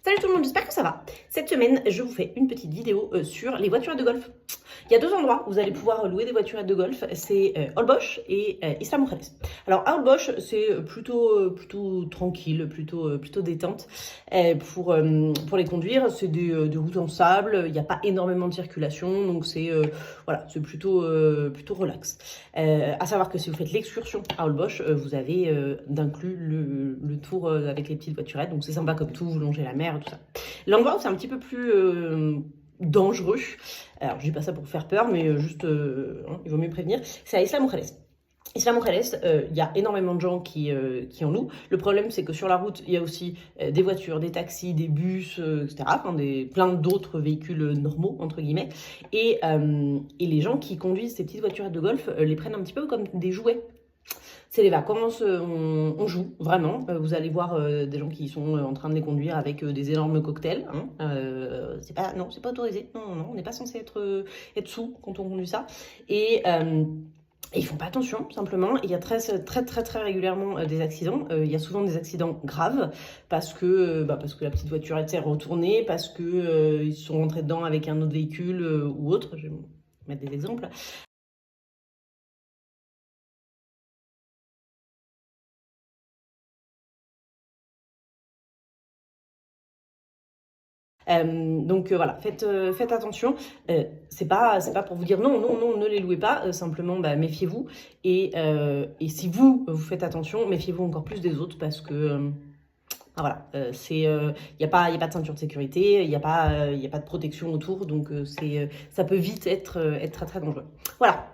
Salut tout le monde, j'espère que ça va. Cette semaine, je vous fais une petite vidéo sur les voiturettes de golf. Il y a deux endroits où vous allez pouvoir louer des voiturettes de golf, c'est Holbox et Isla Mujeres. Alors à Holbox, c'est plutôt tranquille, plutôt détente pour les conduire. C'est des routes en sable, il n'y a pas énormément de circulation, donc c'est voilà, c'est plutôt relax. À savoir que si vous faites l'excursion à Holbox, vous avez d'inclus le tour avec les petites voiturettes, donc c'est sympa comme tout, vous longez la mer, tout ça. L'endroit où c'est un petit peu plus dangereux, alors je dis pas ça pour faire peur, mais juste, il vaut mieux prévenir, c'est à Isla Mujeres. Isla Mujeres, il y a énormément de gens qui en louent. Le problème, c'est que sur la route, il y a aussi des voitures, des taxis, des bus, etc. Enfin, plein d'autres véhicules normaux, entre guillemets. Et les gens qui conduisent ces petites voiturettes de golf les prennent un petit peu comme des jouets. C'est les vacances, on joue, vraiment. Vous allez voir des gens qui sont en train de les conduire avec des énormes cocktails. Hein. C'est pas autorisé. Non, on n'est pas censé être sous quand on conduit ça. Et ils font pas attention, simplement. Il y a très régulièrement des accidents. Il y a souvent des accidents graves parce que la petite voiture est retournée, parce que ils sont rentrés dedans avec un autre véhicule ou autre. Je vais mettre des exemples. Donc voilà, faites attention. C'est pas pour vous dire non, ne les louez pas. Simplement, méfiez-vous. Et si vous faites attention, méfiez-vous encore plus des autres parce que voilà, il n'y a pas de ceinture de sécurité, il n'y a pas de protection autour, donc ça peut vite être très dangereux. Voilà.